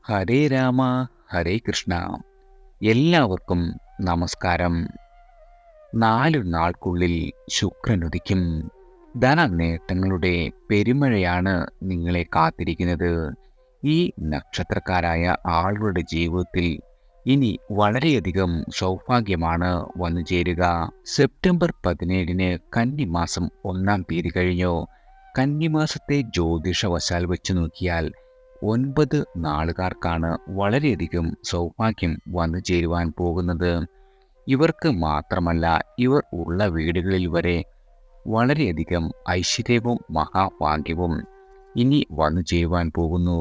ഹരേ രാമ ഹരേ കൃഷ്ണ. എല്ലാവർക്കും നമസ്കാരം. 4 നാൾക്കുള്ളിൽ ശുക്രനുദിക്കും. ധനനേട്ടങ്ങളുടെ പെരുമഴയാണ് നിങ്ങളെ കാത്തിരിക്കുന്നത്. ഈ നക്ഷത്രക്കാരായ ആളുകളുടെ ജീവിതത്തിൽ ഇനി വളരെയധികം സൗഭാഗ്യമാണ് വന്നു ചേരുക. സെപ്റ്റംബർ 17 കന്നിമാസം 1-ാം തീയതി കഴിഞ്ഞു. കന്നിമാസത്തെ ജ്യോതിഷവശാൽ വെച്ച് നോക്കിയാൽ 9 നാളുകാർക്കാണ് വളരെയധികം സൗഭാഗ്യം വന്നു ചേരുവാൻ പോകുന്നത്. ഇവർക്ക് മാത്രമല്ല, ഇവർ ഉള്ള വീടുകളിൽ വരെ വളരെയധികം ഐശ്വര്യവും മഹാഭാഗ്യവും ഇനി വന്നു ചേരുവാൻ പോകുന്നു.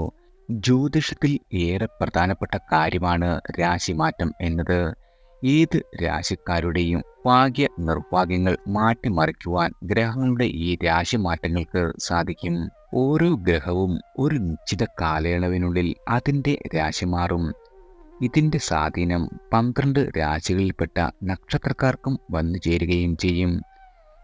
ജ്യോതിഷത്തിൽ ഏറെ പ്രധാനപ്പെട്ട കാര്യമാണ് രാശിമാറ്റം എന്നത്. ഏത് രാശിക്കാരുടെയും ഭാഗ്യ നിർഭാഗ്യങ്ങൾ മാറ്റിമറിക്കുവാൻ ഗ്രഹങ്ങളുടെ ഈ രാശിമാറ്റങ്ങൾക്ക് സാധിക്കും. ഓരോ ഗ്രഹവും ഒരു നിശ്ചിത കാലയളവിനുള്ളിൽ അതിൻ്റെ രാശി മാറും. ഇതിൻ്റെ സ്വാധീനം 12 രാശികളിൽപ്പെട്ട നക്ഷത്രക്കാർക്കും വന്നു ചേരുകയും ചെയ്യും.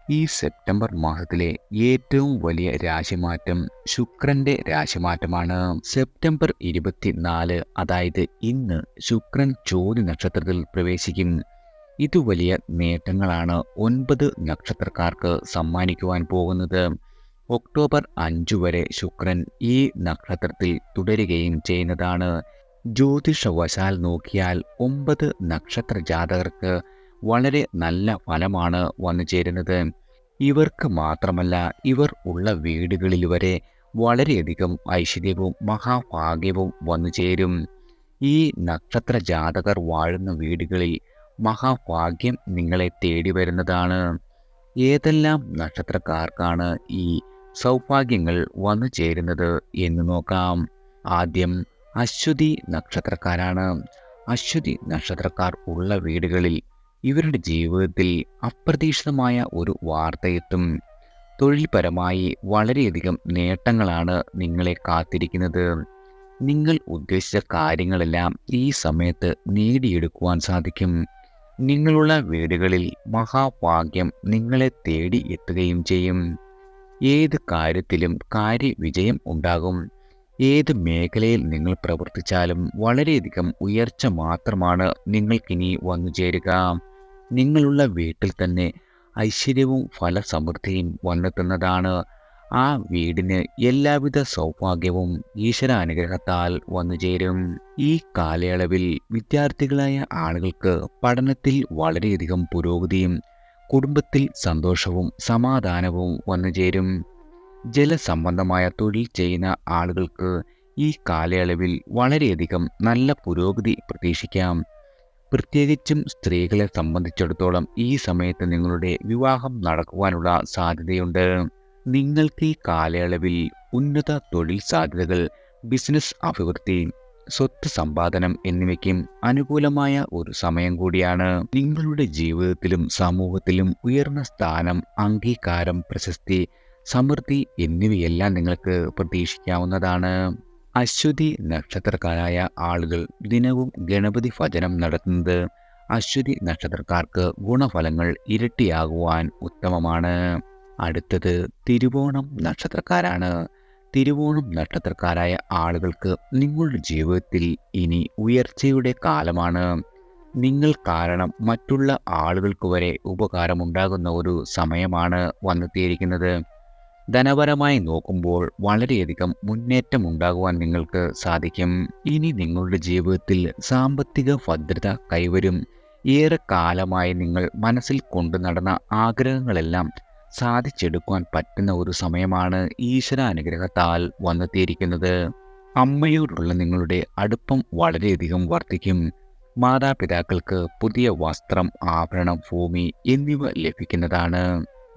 ഈ സെപ്റ്റംബർ മാസത്തിലെ ഏറ്റവും വലിയ രാശിമാറ്റം ശുക്രന്റെ രാശിമാറ്റമാണ്. സെപ്റ്റംബർ 24, അതായത് ഇന്ന് ശുക്രൻ ചോതി നക്ഷത്രത്തിൽ പ്രവേശിക്കും. ഇത് വലിയ നേട്ടങ്ങളാണ് 9 നക്ഷത്രക്കാർക്ക് സമ്മാനിക്കുവാൻ പോകുന്നത്. ഒക്ടോബർ 5 വരെ ശുക്രൻ ഈ നക്ഷത്രത്തിൽ തുടരുകയും ചെയ്യുന്നതാണ്. ജ്യോതിഷവശാൽ നോക്കിയാൽ 9 നക്ഷത്ര ജാതകർക്ക് വളരെ നല്ല ഫലമാണ് വന്നു ചേരുന്നത്. ഇവർക്ക് മാത്രമല്ല, ഇവർ ഉള്ള വീടുകളിൽ വരെ വളരെയധികം ഐശ്വര്യവും മഹാഭാഗ്യവും വന്നു ചേരും. ഈ നക്ഷത്ര ജാതകർ വാഴുന്ന വീടുകളിൽ മഹാഭാഗ്യം നിങ്ങളെ തേടി വരുന്നതാണ്. ഏതെല്ലാം നക്ഷത്രക്കാർക്കാണ് ഈ സൗഭാഗ്യങ്ങൾ വന്നു ചേരുന്നത് എന്ന് നോക്കാം. ആദ്യം അശ്വതി നക്ഷത്രക്കാരാണ്. അശ്വതി നക്ഷത്രക്കാർ ഉള്ള വീടുകളിൽ ഇവരുടെ ജീവിതത്തിൽ അപ്രതീക്ഷിതമായ ഒരു വാർത്തയെത്തും. തൊഴിൽപരമായി വളരെയധികം നേട്ടങ്ങളാണ് നിങ്ങളെ കാത്തിരിക്കുന്നത്. നിങ്ങൾ ഉദ്ദേശിച്ച കാര്യങ്ങളെല്ലാം ഈ സമയത്ത് നേടിയെടുക്കുവാൻ സാധിക്കും. നിങ്ങളുള്ള വീടുകളിൽ മഹാഭാഗ്യം നിങ്ങളെ തേടി എത്തുകയും ചെയ്യും. ഏത് കാര്യത്തിലും കാര്യവിജയം ഉണ്ടാകും. ഏത് മേഖലയിൽ നിങ്ങൾ പ്രവർത്തിച്ചാലും വളരെയധികം ഉയർച്ച മാത്രമാണ് നിങ്ങൾക്കിനി വന്നു ചേരുക. നിങ്ങളുള്ള വീട്ടിൽ തന്നെ ഐശ്വര്യവും ഫലസമൃദ്ധിയും വന്നെത്തുന്നതാണ്. ആ വീടിന് എല്ലാവിധ സൗഭാഗ്യവും ഈശ്വരാനുഗ്രഹത്താൽ വന്നു ചേരും. ഈ കാലയളവിൽ വിദ്യാർത്ഥികളായ ആളുകൾക്ക് പഠനത്തിൽ വളരെയധികം പുരോഗതിയും കുടുംബത്തിൽ സന്തോഷവും സമാധാനവും വന്നു ചേരും. ജലസംബന്ധമായ തൊഴിൽ ചെയ്യുന്ന ആളുകൾക്ക് ഈ കാലയളവിൽ വളരെയധികം നല്ല പുരോഗതി പ്രതീക്ഷിക്കാം. പ്രത്യേകിച്ചും സ്ത്രീകളെ സംബന്ധിച്ചിടത്തോളം ഈ സമയത്ത് നിങ്ങളുടെ വിവാഹം നടക്കുവാനുള്ള സാധ്യതയുണ്ട്. നിങ്ങൾക്ക് ഈ കാലയളവിൽ ഉന്നത തൊഴിൽ സാധ്യതകൾ, ബിസിനസ് അഭിവൃദ്ധി, സ്വത്ത് സമ്പാദനം എന്നിവയ്ക്കും അനുകൂലമായ ഒരു സമയം കൂടിയാണ്. നിങ്ങളുടെ ജീവിതത്തിലും സമൂഹത്തിലും ഉയർന്ന സ്ഥാനം, അംഗീകാരം, പ്രശസ്തി, സമൃദ്ധി എന്നിവയെല്ലാം നിങ്ങൾക്ക് പ്രതീക്ഷിക്കാവുന്നതാണ്. അശ്വതി നക്ഷത്രക്കാരായ ആളുകൾ ദിനവും ഗണപതി ഭജനം നടത്തുന്നത് അശ്വതി നക്ഷത്രക്കാർക്ക് ഗുണഫലങ്ങൾ ഇരട്ടിയാകുവാൻ ഉത്തമമാണ്. അടുത്തത് തിരുവോണം നക്ഷത്രക്കാരാണ്. തിരുവോണം നക്ഷത്രക്കാരായ ആളുകൾക്ക് നിങ്ങളുടെ ജീവിതത്തിൽ ഇനി ഉയർച്ചയുടെ കാലമാണ്. നിങ്ങൾ കാരണം മറ്റുള്ള ആളുകൾക്ക് വരെ ഉപകാരമുണ്ടാകുന്ന ഒരു സമയമാണ് വന്നെത്തിയിരിക്കുന്നത്. ധനപരമായി നോക്കുമ്പോൾ വളരെയധികം മുന്നേറ്റം ഉണ്ടാകുവാൻ നിങ്ങൾക്ക് സാധിക്കും. ഇനി നിങ്ങളുടെ ജീവിതത്തിൽ സാമ്പത്തിക ഭദ്രത കൈവരും. ഏറെ കാലമായി നിങ്ങൾ മനസ്സിൽ കൊണ്ടു നടന്ന ആഗ്രഹങ്ങളെല്ലാം സാധിച്ചെടുക്കുവാൻ പറ്റുന്ന ഒരു സമയമാണ് ഈശ്വരാനുഗ്രഹത്താൽ വന്നെത്തിയിരിക്കുന്നത്. അമ്മയോടുള്ള നിങ്ങളുടെ അടുപ്പം വളരെയധികം വർദ്ധിക്കും. മാതാപിതാക്കൾക്ക് പുതിയ വസ്ത്രം, ആഭരണം, ഭൂമി എന്നിവ ലഭിക്കുന്നതാണ്.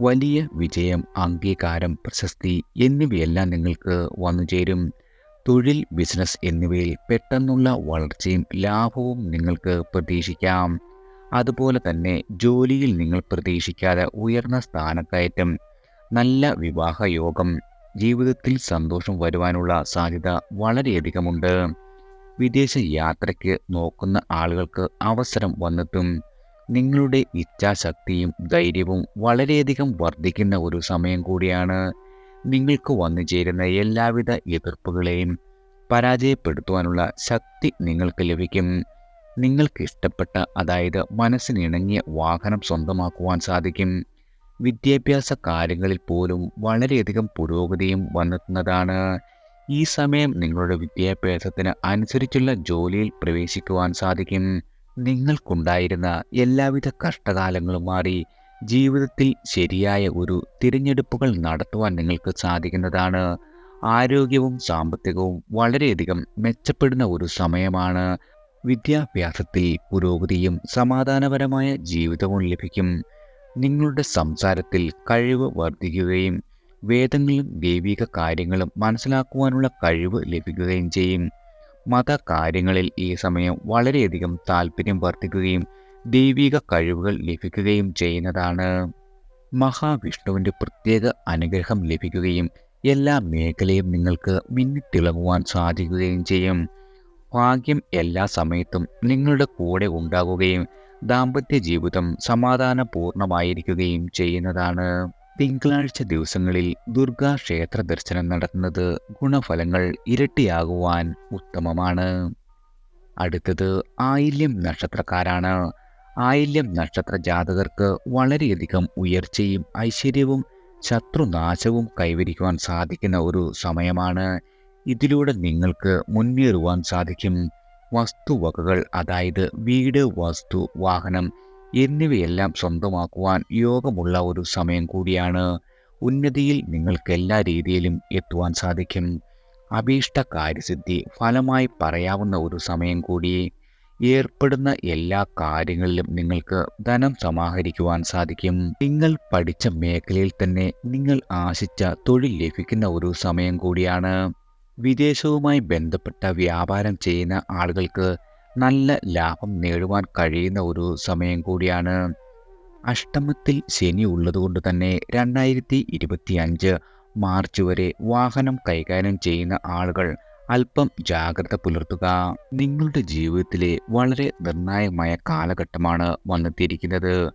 വലിയ വിജയം, അംഗീകാരം, പ്രശസ്തി എന്നിവയെല്ലാം നിങ്ങൾക്ക് വന്നു ചേരും. തൊഴിൽ, ബിസിനസ് എന്നിവയിൽ പെട്ടെന്നുള്ള വളർച്ചയും ലാഭവും നിങ്ങൾക്ക് പ്രതീക്ഷിക്കാം. അതുപോലെ തന്നെ ജോലിയിൽ നിങ്ങൾ പ്രതീക്ഷിക്കാതെ ഉയർന്ന സ്ഥാനക്കയറ്റം, നല്ല വിവാഹയോഗം, ജീവിതത്തിൽ സന്തോഷം വരുവാനുള്ള സാധ്യത വളരെയധികമുണ്ട്. വിദേശ യാത്രയ്ക്ക് നോക്കുന്ന ആളുകൾക്ക് അവസരം വന്നെത്തും. നിങ്ങളുടെ ഇച്ഛാശക്തിയും ധൈര്യവും വളരെയധികം വർദ്ധിക്കുന്ന ഒരു സമയം കൂടിയാണ്. നിങ്ങൾക്ക് വന്നു ചേരുന്ന എല്ലാവിധ എതിർപ്പുകളെയും പരാജയപ്പെടുത്തുവാനുള്ള ശക്തി നിങ്ങൾക്ക് ലഭിക്കും. നിങ്ങൾക്ക് ഇഷ്ടപ്പെട്ട, അതായത് മനസ്സിനിണങ്ങിയ വാഹനം സ്വന്തമാക്കുവാൻ സാധിക്കും. വിദ്യാഭ്യാസ കാര്യങ്ങളിൽ പോലും വളരെയധികം പുരോഗതിയും വന്നെത്തുന്നതാണ്. ഈ സമയം നിങ്ങളുടെ വിദ്യാഭ്യാസത്തിന് അനുസരിച്ചുള്ള ജോലിയിൽ പ്രവേശിക്കുവാൻ സാധിക്കും. നിങ്ങൾക്കുണ്ടായിരുന്ന എല്ലാവിധ കഷ്ടകാലങ്ങളും മാറി ജീവിതത്തിൽ ശരിയായ ഒരു തിരഞ്ഞെടുപ്പുകൾ നടത്തുവാൻ നിങ്ങൾക്ക് സാധിക്കുന്നതാണ്. ആരോഗ്യവും സാമ്പത്തികവും വളരെയധികം മെച്ചപ്പെടുന്ന ഒരു സമയമാണ്. വിദ്യാഭ്യാസത്തിൽ പുരോഗതിയും സമാധാനപരമായ ജീവിതവും ലഭിക്കും. നിങ്ങളുടെ സംസാരത്തിൽ കഴിവ് വർദ്ധിക്കുകയും വേദങ്ങളും ദൈവിക കാര്യങ്ങളും മനസ്സിലാക്കുവാനുള്ള കഴിവ് ലഭിക്കുകയും ചെയ്യും. മതകാര്യങ്ങളിൽ ഈ സമയം വളരെയധികം താല്പര്യം വർദ്ധിക്കുകയും ദൈവിക കഴിവുകൾ ലഭിക്കുകയും ചെയ്യുന്നതാണ്. മഹാവിഷ്ണുവിൻ്റെ പ്രത്യേക അനുഗ്രഹം ലഭിക്കുകയും എല്ലാ മേഖലയും നിങ്ങൾക്ക് മിന്നിത്തിളങ്ങുവാൻ സാധിക്കുകയും ചെയ്യും. ഭാഗ്യം എല്ലാ സമയത്തും നിങ്ങളുടെ കൂടെ ഉണ്ടാകുകയും ദാമ്പത്യ ജീവിതം സമാധാനപൂർണമായിരിക്കുകയും ചെയ്യുന്നതാണ്. തിങ്കളാഴ്ച ദിവസങ്ങളിൽ ദുർഗാ ക്ഷേത്ര ദർശനം നടത്തുന്നത് ഗുണഫലങ്ങൾ ഇരട്ടിയാകുവാൻ ഉത്തമമാണ്. അടുത്തത് ആയില്യം നക്ഷത്രക്കാരാണ്. ആയില്യം നക്ഷത്ര ജാതകർക്ക് വളരെയധികം ഉയർച്ചയും ഐശ്വര്യവും ശത്രുനാശവും കൈവരിക്കുവാൻ സാധിക്കുന്ന ഒരു സമയമാണ്. ഇതിലൂടെ നിങ്ങൾക്ക് മുന്നേറുവാൻ സാധിക്കും. വസ്തുവകകൾ, അതായത് വീട്, വസ്തു, വാഹനം എന്നിവയെല്ലാം സ്വന്തമാക്കുവാൻ യോഗമുള്ള ഒരു സമയം കൂടിയാണ്. ഉന്നതിയിൽ നിങ്ങൾക്ക് എല്ലാ രീതിയിലും എത്തുവാൻ സാധിക്കും. അഭീഷ്ട കാര്യസിദ്ധി ഫലമായി പറയാവുന്ന ഒരു സമയം കൂടി. ഏർപ്പെടുന്ന എല്ലാ കാര്യങ്ങളിലും നിങ്ങൾക്ക് ധനം സമാഹരിക്കുവാൻ സാധിക്കും. നിങ്ങൾ പഠിച്ച മേഖലയിൽ തന്നെ നിങ്ങൾ ആശിച്ച തൊഴിൽ ലഭിക്കുന്ന ഒരു സമയം കൂടിയാണ്. വിദേശവുമായി ബന്ധപ്പെട്ട വ്യാപാരം ചെയ്യുന്ന ആളുകൾക്ക് നല്ല ലാഭം നേടുവാൻ കഴിയുന്ന ഒരു സമയം കൂടിയാണ്. അഷ്ടമത്തിൽ ശനി ഉള്ളതുകൊണ്ട് തന്നെ 2025 മാർച്ച് വരെ വാഹനം കൈകാര്യം ചെയ്യുന്ന ആളുകൾ അല്പം ജാഗ്രത പുലർത്തുക. നിങ്ങളുടെ ജീവിതത്തിലെ വളരെ നിർണായകമായ കാലഘട്ടമാണ് വന്നെത്തിയിരിക്കുന്നത്.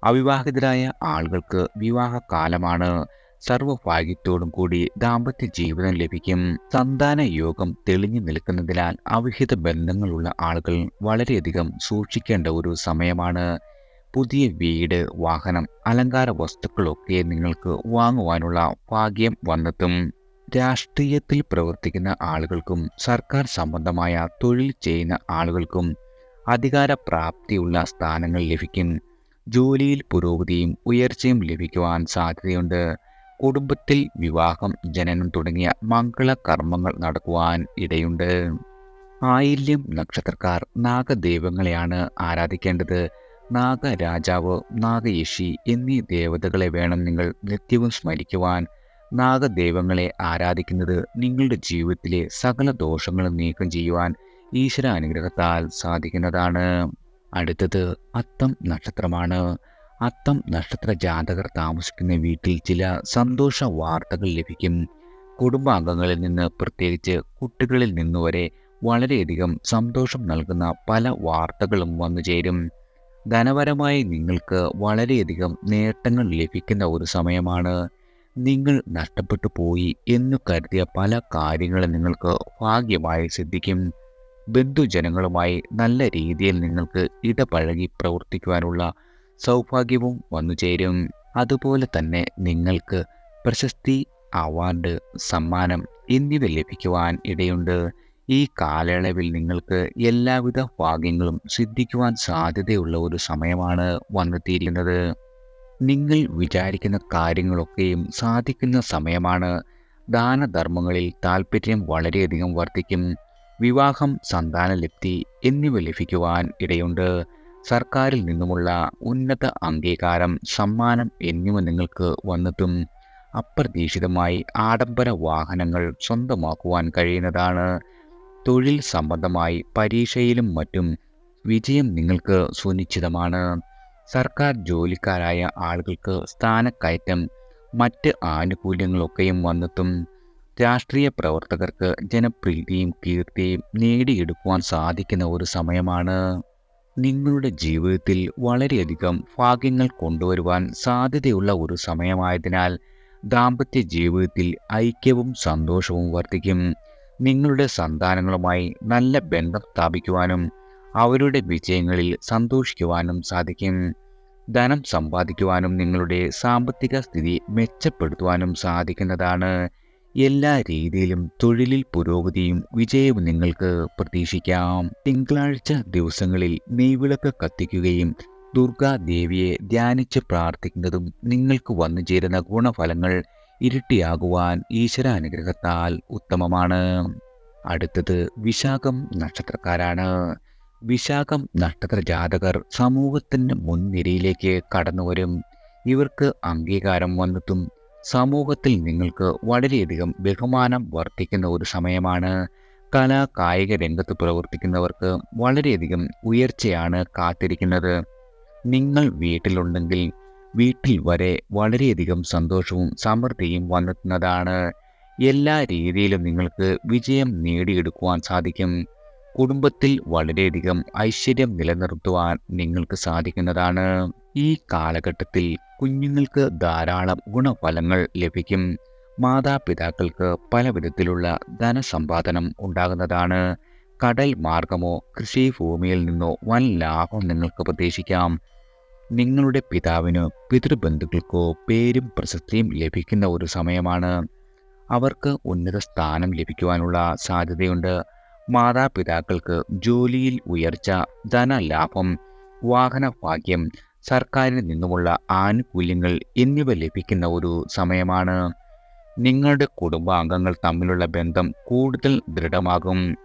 അവിവാഹിതരായ ആളുകൾക്ക് വിവാഹകാലമാണ്. സർവഭാഗ്യത്തോടും കൂടി ദാമ്പത്യ ജീവിതം ലഭിക്കും. സന്താന യോഗം തെളിഞ്ഞു നിൽക്കുന്നതിനാൽ അവിഹിത ബന്ധങ്ങളുള്ള ആളുകൾ വളരെയധികം സൂക്ഷിക്കേണ്ട ഒരു സമയമാണ്. പുതിയ വീട്, വാഹനം, അലങ്കാര വസ്തുക്കളൊക്കെ നിങ്ങൾക്ക് വാങ്ങുവാനുള്ള ഭാഗ്യം വന്നെത്തും. രാഷ്ട്രീയത്തിൽ പ്രവർത്തിക്കുന്ന ആളുകൾക്കും സർക്കാർ സംബന്ധമായ തൊഴിൽ ചെയ്യുന്ന ആളുകൾക്കും അധികാര പ്രാപ്തിയുള്ള സ്ഥാനങ്ങൾ ലഭിക്കും. ജോലിയിൽ പുരോഗതിയും ഉയർച്ചയും ലഭിക്കുവാൻ സാധ്യതയുണ്ട്. കുടുംബത്തിൽ വിവാഹം, ജനനം തുടങ്ങിയ മംഗളകർമ്മങ്ങൾ നടക്കുവാൻ ഇടയുണ്ട്. ആയില്യം നക്ഷത്രക്കാർ നാഗദൈവങ്ങളെയാണ് ആരാധിക്കേണ്ടത്. നാഗരാജാവ്, നാഗയക്ഷി എന്നീ ദേവതകളെ വേണം നിങ്ങൾ നിത്യവും സ്മരിക്കുവാൻ. നാഗദൈവങ്ങളെ ആരാധിക്കുന്നത് നിങ്ങളുടെ ജീവിതത്തിലെ സകല ദോഷങ്ങളും നീക്കം ചെയ്യുവാൻ ഈശ്വരാനുഗ്രഹത്താൽ സാധിക്കുന്നതാണ്. അടുത്തത് അത്തം നക്ഷത്രമാണ്. അത്തം നക്ഷത്ര ജാതകർ താമസിക്കുന്ന വീട്ടിൽ ചില സന്തോഷ വാർത്തകൾ ലഭിക്കും. കുടുംബാംഗങ്ങളിൽ നിന്ന്, പ്രത്യേകിച്ച് കുട്ടികളിൽ നിന്നുവരെ വളരെയധികം സന്തോഷം നൽകുന്ന പല വാർത്തകളും വന്നു ചേരും. ധനപരമായി നിങ്ങൾക്ക് വളരെയധികം നേട്ടങ്ങൾ ലഭിക്കുന്ന ഒരു സമയമാണ്. നിങ്ങൾ നഷ്ടപ്പെട്ടു പോയി എന്നു കരുതിയ പല കാര്യങ്ങളും നിങ്ങൾക്ക് ഭാഗ്യമായി സിദ്ധിക്കും. ബന്ധുജനങ്ങളുമായി നല്ല രീതിയിൽ നിങ്ങൾക്ക് ഇടപഴകി പ്രവർത്തിക്കുവാനുള്ള സൗഭാഗ്യവും വന്നുചേരും. അതുപോലെ തന്നെ നിങ്ങൾക്ക് പ്രശസ്തി, അവാർഡ്, സമ്മാനം എന്നിവ ലഭിക്കുവാൻ ഇടയുണ്ട്. ഈ കാലയളവിൽ നിങ്ങൾക്ക് എല്ലാവിധ ഭാഗ്യങ്ങളും സിദ്ധിക്കുവാൻ സാധ്യതയുള്ള ഒരു സമയമാണ് വന്നെത്തിയിരിക്കുന്നത്. നിങ്ങൾ വിചാരിക്കുന്ന കാര്യങ്ങളൊക്കെയും സാധിക്കുന്ന സമയമാണ്. ദാനധർമ്മങ്ങളിൽ താല്പര്യം വളരെയധികം വർദ്ധിക്കും. വിവാഹം, സന്താനലബ്ധി എന്നിവ ലഭിക്കുവാൻ ഇടയുണ്ട്. സർക്കാരിൽ നിന്നുമുള്ള ഉന്നത അംഗീകാരം, സമ്മാനം എന്നിവ നിങ്ങൾക്ക് വന്നെത്തും. അപ്രതീക്ഷിതമായി ആഡംബര വാഹനങ്ങൾ സ്വന്തമാക്കുവാൻ കഴിയുന്നതാണ്. തൊഴിൽ സംബന്ധമായി പരീക്ഷയിലും മറ്റും വിജയം നിങ്ങൾക്ക് സുനിശ്ചിതമാണ്. സർക്കാർ ജോലിക്കാരായ ആളുകൾക്ക് സ്ഥാനക്കയറ്റം, മറ്റ് ആനുകൂല്യങ്ങളൊക്കെയും വന്നെത്തും. രാഷ്ട്രീയ പ്രവർത്തകർക്ക് ജനപ്രീതിയും കീർത്തിയും നേടിയെടുക്കുവാൻ സാധിക്കുന്ന ഒരു സമയമാണ്. നിങ്ങളുടെ ജീവിതത്തിൽ വളരെയധികം ഭാഗ്യങ്ങൾ കൊണ്ടുവരുവാൻ സാധ്യതയുള്ള ഒരു സമയമായതിനാൽ ദാമ്പത്യ ജീവിതത്തിൽ ഐക്യവും സന്തോഷവും വർദ്ധിക്കും. നിങ്ങളുടെ സന്താനങ്ങളുമായി നല്ല ബന്ധം സ്ഥാപിക്കുവാനും അവരുടെ വിജയങ്ങളിൽ സന്തോഷിക്കുവാനും സാധിക്കും. ധനം സമ്പാദിക്കുവാനും നിങ്ങളുടെ സാമ്പത്തിക സ്ഥിതി മെച്ചപ്പെടുത്തുവാനും സാധിക്കുന്നതാണ്. എല്ലാ രീതിയിലും തൊഴിലിൽ പുരോഗതിയും വിജയവും നിങ്ങൾക്ക് പ്രതീക്ഷിക്കാം. തിങ്കളാഴ്ച ദിവസങ്ങളിൽ നെയ്വിളക്ക് കത്തിക്കുകയും ദുർഗാദേവിയെ ധ്യാനിച്ച് പ്രാർത്ഥിക്കുന്നതും നിങ്ങൾക്ക് വന്നു ചേരുന്ന ഗുണഫലങ്ങൾ ഇരട്ടിയാകുവാൻ ഈശ്വരാനുഗ്രഹത്താൽ ഉത്തമമാണ്. അടുത്തത് വിശാഖം നക്ഷത്രക്കാരാണ്. വിശാഖം നക്ഷത്ര ജാതകർ സമൂഹത്തിൻ്റെ മുൻനിരയിലേക്ക് കടന്നുവരും. ഇവർക്ക് അംഗീകാരം വന്നെത്തും. സമൂഹത്തിൽ നിങ്ങൾക്ക് വളരെയധികം ബഹുമാനം വർദ്ധിക്കുന്ന ഒരു സമയമാണ്. കലാ കായിക രംഗത്ത് പ്രവർത്തിക്കുന്നവർക്ക് വളരെയധികം ഉയർച്ചയാണ് കാത്തിരിക്കുന്നത്. നിങ്ങൾ വീട്ടിലുണ്ടെങ്കിൽ വീട്ടിൽ വരെ വളരെയധികം സന്തോഷവും സമൃദ്ധിയും വന്നെത്തുന്നതാണ്. എല്ലാ രീതിയിലും നിങ്ങൾക്ക് വിജയം നേടിയെടുക്കുവാൻ സാധിക്കും. കുടുംബത്തിൽ വളരെയധികം ഐശ്വര്യം നിലനിർത്തുവാൻ നിങ്ങൾക്ക് സാധിക്കുന്നതാണ്. ഈ കാലഘട്ടത്തിൽ കുഞ്ഞുങ്ങൾക്ക് ധാരാളം ഗുണഫലങ്ങൾ ലഭിക്കും. മാതാപിതാക്കൾക്ക് പല വിധത്തിലുള്ള ധനസമ്പാദനം ഉണ്ടാകുന്നതാണ്. കടൽ മാർഗമോ കൃഷിഭൂമിയിൽ നിന്നോ വൻ ലാഭം നിങ്ങൾക്ക് പ്രതീക്ഷിക്കാം. നിങ്ങളുടെ പിതാവിനോ പിതൃബന്ധുക്കൾക്കോ പേരും പ്രശസ്തിയും ലഭിക്കുന്ന ഒരു സമയമാണ്. അവർക്ക് ഉന്നത സ്ഥാനം ലഭിക്കുവാനുള്ള സാധ്യതയുണ്ട്. മാതാപിതാക്കൾക്ക് ജോലിയിൽ ഉയർച്ച, ധനലാഭം, വാഹനഭാഗ്യം, സർക്കാരിൽ നിന്നുമുള്ള ആനുകൂല്യങ്ങൾ എന്നിവ ലഭിക്കുന്ന ഒരു സമയമാണ്. നിങ്ങളുടെ കുടുംബാംഗങ്ങൾ തമ്മിലുള്ള ബന്ധം കൂടുതൽ ദൃഢമാകും.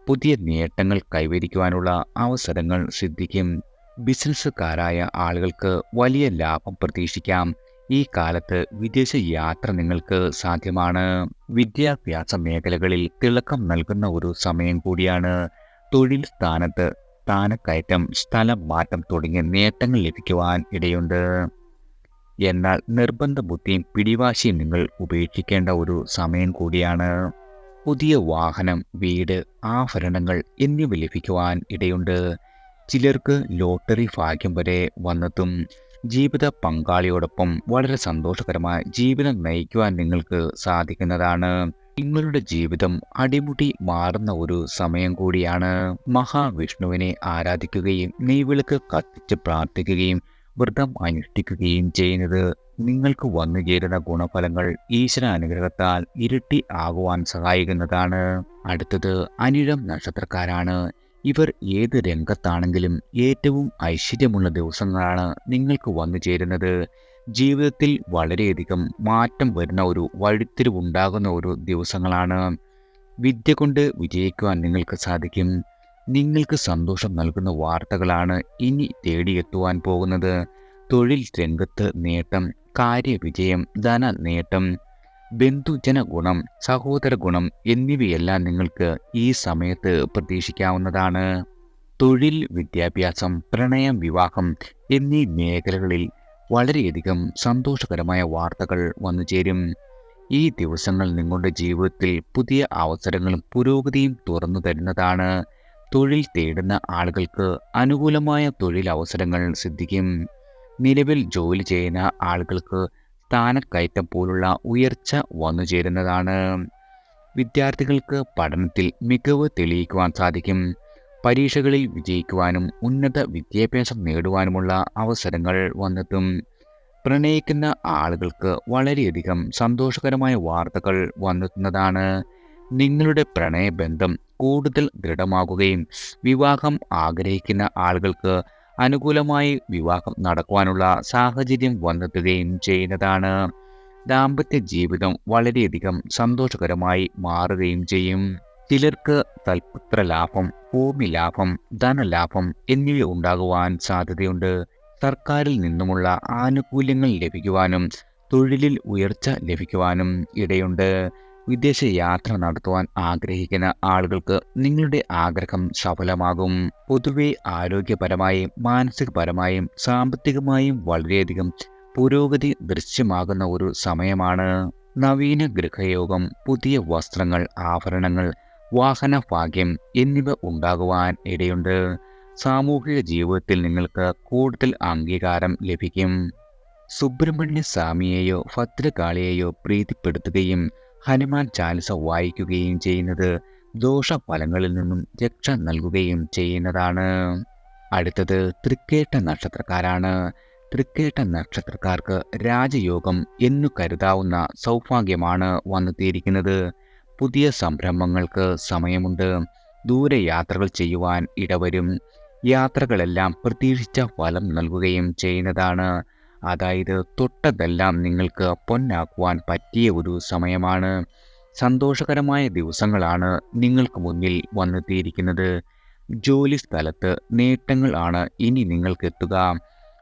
പുതിയ നേട്ടങ്ങൾ കൈവരിക്കുവാനുള്ള അവസരങ്ങൾ സിദ്ധിക്കും. ബിസിനസ്സുകാരായ ആളുകൾക്ക് വലിയ ലാഭം പ്രതീക്ഷിക്കാം. ഈ കാലത്ത് വിദേശ യാത്ര നിങ്ങൾക്ക് സാധ്യമാണ്. വിദ്യാഭ്യാസ മേഖലകളിൽ തിളക്കം നൽകുന്ന ഒരു സമയം കൂടിയാണ്. തൊഴിൽ സ്ഥാനത്ത് സ്ഥാനക്കയറ്റം, സ്ഥലം മാറ്റം തുടങ്ങിയ നേട്ടങ്ങൾ ലഭിക്കുവാൻ ഇടയുണ്ട്. എന്നാൽ നിർബന്ധ ബുദ്ധിയും പിടിവാശിയും നിങ്ങൾ ഉപേക്ഷിക്കേണ്ട ഒരു സമയം കൂടിയാണ്. പുതിയ വാഹനം, വീട്, ആഭരണങ്ങൾ എന്നിവ ലഭിക്കുവാൻ ഇടയുണ്ട്. ചിലർക്ക് ലോട്ടറി ഭാഗ്യം വരെ വന്നെത്തും. ജീവിത പങ്കാളിയോടൊപ്പം വളരെ സന്തോഷകരമായ ജീവിതം നയിക്കുവാൻ നിങ്ങൾക്ക് സാധിക്കുന്നതാണ്. നിങ്ങളുടെ ജീവിതം അടിമുടി മാറുന്ന ഒരു സമയം കൂടിയാണ്. മഹാവിഷ്ണുവിനെ ആരാധിക്കുകയും നെയ്വിളക്ക് കത്തിച്ച് പ്രാർത്ഥിക്കുകയും വ്രതം അനുഷ്ഠിക്കുകയും ചെയ്യുന്നത് നിങ്ങൾക്ക് വന്നു ചേരുന്ന ഗുണഫലങ്ങൾ ഈശ്വരാനുഗ്രഹത്താൽ ഇരട്ടി ആകുവാൻ സഹായിക്കുന്നതാണ്. അടുത്തത് അനിഴം നക്ഷത്രക്കാരാണ്. ഇവർ ഏത് രംഗത്താണെങ്കിലും ഏറ്റവും ഐശ്വര്യമുള്ള ദിവസങ്ങളാണ് നിങ്ങൾക്ക് വന്നു ചേരുന്നത്. ജീവിതത്തിൽ വളരെയധികം മാറ്റം വരുന്ന ഒരു വഴിത്തിരിവുണ്ടാകുന്ന ഒരു ദിവസങ്ങളാണ്. വിദ്യ കൊണ്ട് വിജയിക്കുവാൻ നിങ്ങൾക്ക് സാധിക്കും. നിങ്ങൾക്ക് സന്തോഷം നൽകുന്ന വാർത്തകളാണ് ഇനി തേടിയെത്തുവാൻ പോകുന്നത്. തൊഴിൽ രംഗത്ത് നേട്ടം, കാര്യവിജയം, ധന നേട്ടം, ബന്ധുജന ഗുണം, സഹോദര ഗുണം എന്നിവയെല്ലാം നിങ്ങൾക്ക് ഈ സമയത്ത് പ്രതീക്ഷിക്കാവുന്നതാണ്. തൊഴിൽ, വിദ്യാഭ്യാസം, പ്രണയം, വിവാഹം എന്നീ മേഖലകളിൽ വളരെയധികം സന്തോഷകരമായ വാർത്തകൾ വന്നു ചേരും. ഈ ദിവസങ്ങൾ നിങ്ങളുടെ ജീവിതത്തിൽ പുതിയ അവസരങ്ങളും പുരോഗതിയും തുറന്നു തരുന്നതാണ്. തൊഴിൽ തേടുന്ന ആളുകൾക്ക് അനുകൂലമായ തൊഴിലവസരങ്ങൾ സിദ്ധിക്കും. നിലവിൽ ജോലി ചെയ്യുന്ന ആളുകൾക്ക് സ്ഥാനക്കയറ്റം പോലുള്ള ഉയർച്ച വന്നു ചേരുന്നതാണ്. വിദ്യാർത്ഥികൾക്ക് പഠനത്തിൽ മികവ് തെളിയിക്കുവാൻ സാധിക്കും. പരീക്ഷകളിൽ വിജയിക്കുവാനും ഉന്നത വിദ്യാഭ്യാസം നേടുവാനുമുള്ള അവസരങ്ങൾ വന്നെത്തും. പ്രണയിക്കുന്ന ആളുകൾക്ക് വളരെയധികം സന്തോഷകരമായ വാർത്തകൾ വന്നെത്തുന്നതാണ്. നിങ്ങളുടെ പ്രണയബന്ധം കൂടുതൽ ദൃഢമാകുകയും വിവാഹം ആഗ്രഹിക്കുന്ന ആളുകൾക്ക് അനുകൂലമായി വിവാഹം നടക്കുവാനുള്ള സാഹചര്യം വന്നെത്തുകയും ചെയ്യുന്നതാണ്. ദാമ്പത്യ ജീവിതം വളരെയധികം സന്തോഷകരമായി മാറുകയും ചെയ്യും. ചിലർക്ക് തൽപുത്ര ലാഭം, ഭൂമി ലാഭം, ധനലാഭം എന്നിവ ഉണ്ടാകുവാൻ സാധ്യതയുണ്ട്. സർക്കാരിൽ നിന്നുമുള്ള ആനുകൂല്യങ്ങൾ ലഭിക്കുവാനും തൊഴിലിൽ ഉയർച്ച ലഭിക്കുവാനും ഇടയുണ്ട്. വിദേശ യാത്ര നടത്തുവാൻ ആഗ്രഹിക്കുന്ന ആളുകൾക്ക് നിങ്ങളുടെ ആഗ്രഹം സഫലമാകും. പൊതുവെ ആരോഗ്യപരമായും മാനസികപരമായും സാമ്പത്തികമായും വളരെയധികം പുരോഗതി ദൃശ്യമാകുന്ന ഒരു സമയമാണ്. നവീന ഗൃഹയോഗം, പുതിയ വസ്ത്രങ്ങൾ, ആഭരണങ്ങൾ, വാഹന ഭാഗ്യം എന്നിവ ഉണ്ടാകുവാൻ ഇടയുണ്ട്. സാമൂഹിക ജീവിതത്തിൽ നിങ്ങൾക്ക് കൂടുതൽ അംഗീകാരം ലഭിക്കും. സുബ്രഹ്മണ്യ സ്വാമിയെയോ ഭദ്രകാളിയെയോ പ്രീതിപ്പെടുത്തുകയും ഹനുമാൻ ചാലിസ വായിക്കുകയും ചെയ്യുന്നത് ദോഷഫലങ്ങളിൽ നിന്നും രക്ഷ നൽകുകയും ചെയ്യുന്നതാണ്. അടുത്തത് തൃക്കേട്ട നക്ഷത്രക്കാരാണ്. തൃക്കേട്ട നക്ഷത്രക്കാർക്ക് രാജയോഗം എന്നു കരുതാവുന്ന സൗഭാഗ്യമാണ് വന്നെത്തിയിരിക്കുന്നത്. പുതിയ സംരംഭങ്ങൾക്ക് സമയമുണ്ട്. ദൂരയാത്രകൾ ചെയ്യുവാൻ ഇടവരും. യാത്രകളെല്ലാം പ്രതീക്ഷിച്ച ഫലം നൽകുകയും ചെയ്യുന്നതാണ്. അതായത് തൊട്ടതെല്ലാം നിങ്ങൾക്ക് പൊന്നാക്കുവാൻ പറ്റിയ ഒരു സമയമാണ്. സന്തോഷകരമായ ദിവസങ്ങളാണ് നിങ്ങൾക്ക് മുന്നിൽ വന്നെത്തിയിരിക്കുന്നത്. ജോലി സ്ഥലത്ത് നേട്ടങ്ങൾ ആണ് ഇനി നിങ്ങൾക്കെത്തുക.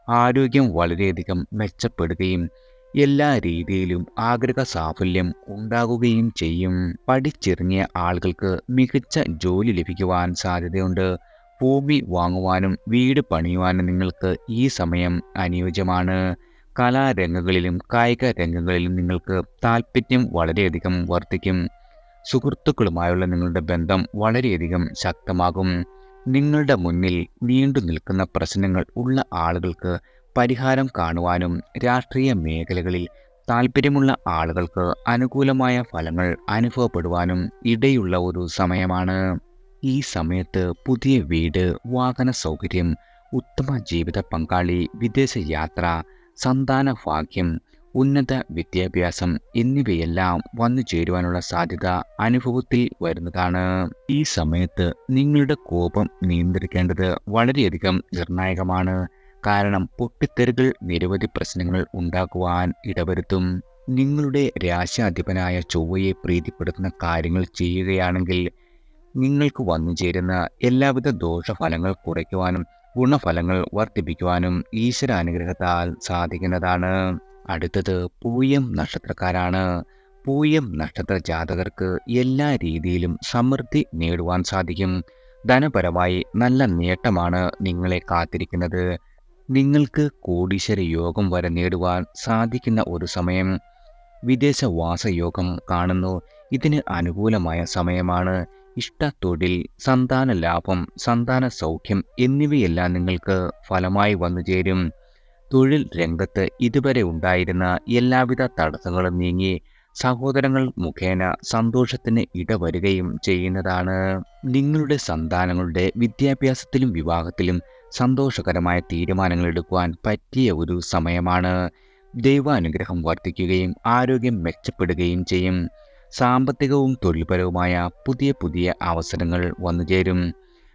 ആരോഗ്യം വളരെയധികം മെച്ചപ്പെടുകയും എല്ലാ രീതിയിലും ആഗ്രഹ സാഫല്യം ഉണ്ടാകുകയും ചെയ്യും. പഠിച്ചിറങ്ങിയ ആളുകൾക്ക് മികച്ച ജോലി ലഭിക്കുവാൻ സാധ്യതയുണ്ട്. ഭൂമി വാങ്ങുവാനും വീട് പണിയുവാനും നിങ്ങൾക്ക് ഈ സമയം അനുയോജ്യമാണ്. കലാരംഗങ്ങളിലും കായിക രംഗങ്ങളിലും നിങ്ങൾക്ക് താല്പര്യം വളരെയധികം വർദ്ധിക്കും. സുഹൃത്തുക്കളുമായുള്ള നിങ്ങളുടെ ബന്ധം വളരെയധികം ശക്തമാകും. നിങ്ങളുടെ മുന്നിൽ നീണ്ടു നിൽക്കുന്ന പ്രശ്നങ്ങൾ ഉള്ള ആളുകൾക്ക് പരിഹാരം കാണുവാനും രാഷ്ട്രീയ മേഖലകളിൽ താല്പര്യമുള്ള ആളുകൾക്ക് അനുകൂലമായ ഫലങ്ങൾ അനുഭവപ്പെടുവാനും ഇടയുള്ള ഒരു സമയമാണ്. ഈ സമയത്ത് പുതിയ വീട്, വാഹന സൗകര്യം, ഉത്തമ ജീവിത പങ്കാളി, വിദേശ യാത്ര, സന്താന ഭാഗ്യം, ഉന്നത വിദ്യാഭ്യാസം എന്നിവയെല്ലാം വന്നു ചേരുവാനുള്ള സാധ്യത അനുഭവത്തിൽ വരുന്നതാണ്. ഈ സമയത്ത് നിങ്ങളുടെ കോപം നിയന്ത്രിക്കേണ്ടത് വളരെയധികം നിർണായകമാണ്. കാരണം പൊട്ടിത്തെറികൾ നിരവധി പ്രശ്നങ്ങൾ ഉണ്ടാക്കുവാൻ ഇടവരുത്തും. നിങ്ങളുടെ രാശാധിപനായ ചൊവ്വയെ പ്രീതിപ്പെടുത്തുന്ന കാര്യങ്ങൾ ചെയ്യുകയാണെങ്കിൽ നിങ്ങൾക്ക് വന്നു ചേരുന്ന എല്ലാവിധ ദോഷഫലങ്ങൾ കുറയ്ക്കുവാനും ഗുണഫലങ്ങൾ വർദ്ധിപ്പിക്കുവാനും ഈശ്വരാനുഗ്രഹത്താൽ സാധിക്കുന്നതാണ്. അടുത്തത് പൂയം നക്ഷത്രക്കാരാണ്. പൂയം നക്ഷത്ര ജാതകർക്ക് എല്ലാ രീതിയിലും സമൃദ്ധി നേടുവാൻ സാധിക്കും. ധനപരമായി നല്ല നേട്ടമാണ് നിങ്ങളെ കാത്തിരിക്കുന്നത്. നിങ്ങൾക്ക് കോടീശ്വര യോഗം വരെ നേടുവാൻ സാധിക്കുന്ന ഒരു സമയം. വിദേശവാസയോഗം കാണുന്നു. ഇതിന് അനുകൂലമായ സമയമാണ്. ഇഷ്ട തൊഴിൽ, സന്താന ലാഭം, സന്താന സൗഖ്യം എന്നിവയെല്ലാം നിങ്ങൾക്ക് ഫലമായി വന്നു ചേരും. തൊഴിൽ രംഗത്ത് ഇതുവരെ ഉണ്ടായിരുന്ന എല്ലാവിധ തടസ്സങ്ങളും നീങ്ങി സഹോദരങ്ങൾ മുഖേന സന്തോഷത്തിന് ഇടവരുകയും ചെയ്യുന്നതാണ്. നിങ്ങളുടെ സന്താനങ്ങളുടെ വിദ്യാഭ്യാസത്തിലും വിവാഹത്തിലും സന്തോഷകരമായ തീരുമാനങ്ങൾ എടുക്കുവാൻ പറ്റിയ ഒരു സമയമാണ്. ദൈവാനുഗ്രഹം വർദ്ധിക്കുകയും ആരോഗ്യം മെച്ചപ്പെടുകയും ചെയ്യും. സാമ്പത്തികവും തൊഴിൽപരവുമായ പുതിയ പുതിയ അവസരങ്ങൾ വന്നുചേരും.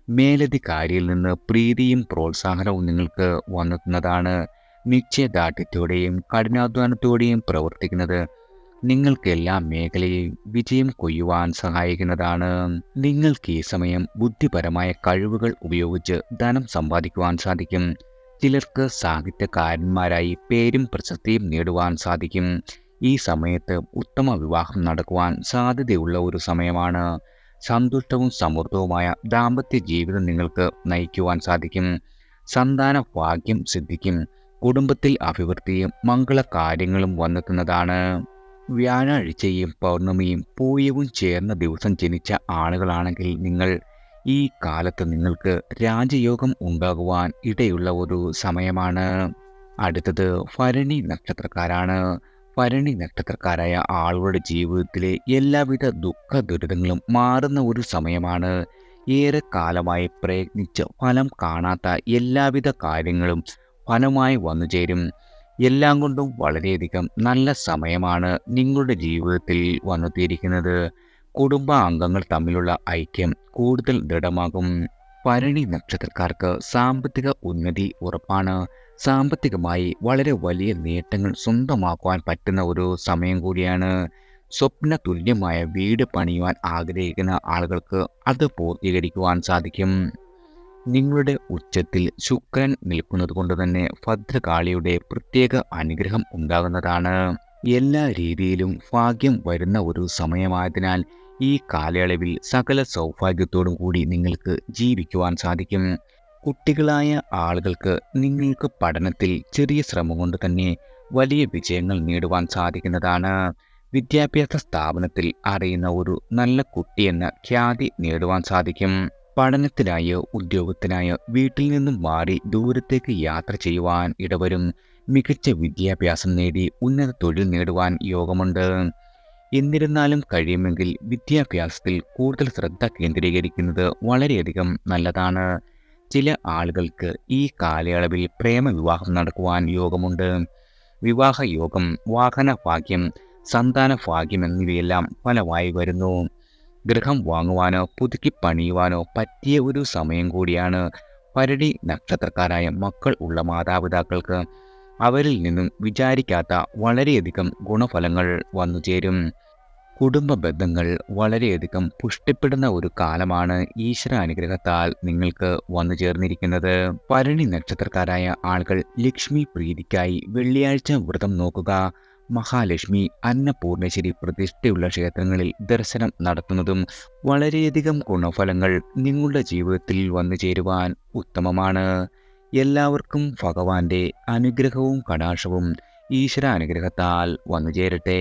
മേലധികാരിയിൽ നിന്ന് പ്രീതിയും പ്രോത്സാഹനവും നിങ്ങൾക്ക് വന്നെത്തുന്നതാണ്. നിശ്ചയദാർഢ്യത്തോടെയും കഠിനാധ്വാനത്തോടെയും പ്രവർത്തിക്കുന്നത് നിങ്ങൾക്ക് എല്ലാ മേഖലയിലും വിജയം കൊയ്യുവാൻ സഹായിക്കുന്നതാണ്. നിങ്ങൾക്ക് ഈ സമയം ബുദ്ധിപരമായ കഴിവുകൾ ഉപയോഗിച്ച് ധനം സമ്പാദിക്കുവാൻ സാധിക്കും. ചിലർക്ക് സാഹിത്യകാരന്മാരായി പേരും പ്രശസ്തിയും നേടുവാൻ സാധിക്കും. ഈ സമയത്ത് ഉത്തമ വിവാഹം നടക്കുവാൻ സാധ്യതയുള്ള ഒരു സമയമാണ്. സന്തുഷ്ടവും സമൃദ്ധവുമായ ദാമ്പത്യ ജീവിതം നിങ്ങൾക്ക് നയിക്കുവാൻ സാധിക്കും. സന്താന ഭാഗ്യം സിദ്ധിക്കും. കുടുംബത്തിൽ അഭിവൃദ്ധിയും മംഗളകാര്യങ്ങളും വന്നെത്തുന്നതാണ്. വ്യാഴാഴ്ചയും പൗർണമിയും പൂയവും ചേർന്ന ദിവസം ജനിച്ച ആളുകളാണെങ്കിൽ നിങ്ങൾ ഈ കാലത്ത് നിങ്ങൾക്ക് രാജയോഗം ഉണ്ടാകുവാൻ ഇടയുള്ള ഒരു സമയമാണ്. അടുത്തത് ഭരണി നക്ഷത്രക്കാരാണ്. ഭരണി നക്ഷത്രക്കാരായ ആളുകളുടെ ജീവിതത്തിലെ എല്ലാവിധ ദുഃഖ ദുരിതങ്ങളും മാറുന്ന ഒരു സമയമാണ്. ഏറെ കാലമായി പ്രയത്നിച്ച് ഫലം കാണാത്ത എല്ലാവിധ കാര്യങ്ങളും ഫലമായി വന്നു ചേരും. എല്ലാം കൊണ്ടും വളരെയധികം നല്ല സമയമാണ് നിങ്ങളുടെ ജീവിതത്തിൽ വന്നെത്തിയിരിക്കുന്നത്. കുടുംബാംഗങ്ങൾ തമ്മിലുള്ള ഐക്യം കൂടുതൽ ദൃഢമാകും. ഭരണി നക്ഷത്രക്കാർക്ക് സാമ്പത്തിക ഉന്നതി ഉറപ്പാണ്. സാമ്പത്തികമായി വളരെ വലിയ നേട്ടങ്ങൾ സ്വന്തമാക്കുവാൻ പറ്റുന്ന ഒരു സമയം കൂടിയാണ്. സ്വപ്ന തുല്യമായ വീട് പണിയുവാൻ ആഗ്രഹിക്കുന്ന ആളുകൾക്ക് അത് പൂർത്തീകരിക്കുവാൻ സാധിക്കും. നിങ്ങളുടെ ഉച്ചത്തിൽ ശുക്രൻ നിൽക്കുന്നത് കൊണ്ട് തന്നെ ഭദ്രകാളിയുടെ പ്രത്യേക അനുഗ്രഹം ഉണ്ടാകുന്നതാണ്. എല്ലാ രീതിയിലും ഭാഗ്യം വരുന്ന ഒരു സമയമായതിനാൽ ഈ കാലയളവിൽ സകല സൗഭാഗ്യത്തോടും കൂടി നിങ്ങൾക്ക് ജീവിക്കുവാൻ സാധിക്കും. കുട്ടികളായ ആളുകൾക്ക് നിങ്ങൾക്ക് പഠനത്തിൽ ചെറിയ ശ്രമം കൊണ്ട് തന്നെ വലിയ വിജയങ്ങൾ നേടുവാൻ സാധിക്കുന്നതാണ്. വിദ്യാഭ്യാസ സ്ഥാപനത്തിൽ അറിയുന്ന ഒരു നല്ല കുട്ടിയെന്ന ഖ്യാതി നേടുവാൻ സാധിക്കും. പഠനത്തിനായോ ഉദ്യോഗത്തിനായോ വീട്ടിൽ നിന്നും മാറി ദൂരത്തേക്ക് യാത്ര ചെയ്യുവാൻ ഇടവരും. മികച്ച വിദ്യാഭ്യാസം നേടി ഉന്നത തൊഴിൽ നേടുവാൻ യോഗമുണ്ട്. എന്നിരുന്നാലും കഴിയുമെങ്കിൽ വിദ്യാഭ്യാസത്തിൽ കൂടുതൽ ശ്രദ്ധ കേന്ദ്രീകരിക്കുന്നത് വളരെയധികം നല്ലതാണ്. ചില ആളുകൾക്ക് ഈ കാലയളവിൽ പ്രേമവിവാഹം നടക്കുവാൻ യോഗമുണ്ട്. വിവാഹ യോഗം, വാഹന ഭാഗ്യം, സന്താന ഭാഗ്യം എന്നിവയെല്ലാം ഫലമായി വരുന്നു. ഗൃഹം വാങ്ങുവാനോ പുതുക്കി പണിയുവാനോ പറ്റിയ ഒരു സമയം കൂടിയാണ്. ഭരണി നക്ഷത്രക്കാരായ മക്കൾ ഉള്ള മാതാപിതാക്കൾക്ക് അവരിൽ നിന്നും വിചാരിക്കാത്ത വളരെയധികം ഗുണഫലങ്ങൾ വന്നുചേരും. കുടുംബ ബന്ധങ്ങൾ വളരെയധികം പുഷ്ടിപ്പെടുന്ന ഒരു കാലമാണ് ഈശ്വരാനുഗ്രഹത്താൽ നിങ്ങൾക്ക് വന്നു ചേർന്നിരിക്കുന്നത്. ഭരണി നക്ഷത്രക്കാരായ ആളുകൾ ലക്ഷ്മി പ്രീതിക്കായി വെള്ളിയാഴ്ച വ്രതം നോക്കുക. മഹാലക്ഷ്മി, അന്നപൂർണേശ്വരി പ്രതിഷ്ഠയുള്ള ക്ഷേത്രങ്ങളിൽ ദർശനം നടത്തുന്നതും വളരെയധികം ഗുണഫലങ്ങൾ നിങ്ങളുടെ ജീവിതത്തിൽ വന്നു ചേരുവാൻ ഉത്തമമാണ്. എല്ലാവർക്കും ഭഗവാന്റെ അനുഗ്രഹവും കടാക്ഷവും ഈശ്വരാനുഗ്രഹത്താൽ വന്നു ചേരട്ടെ.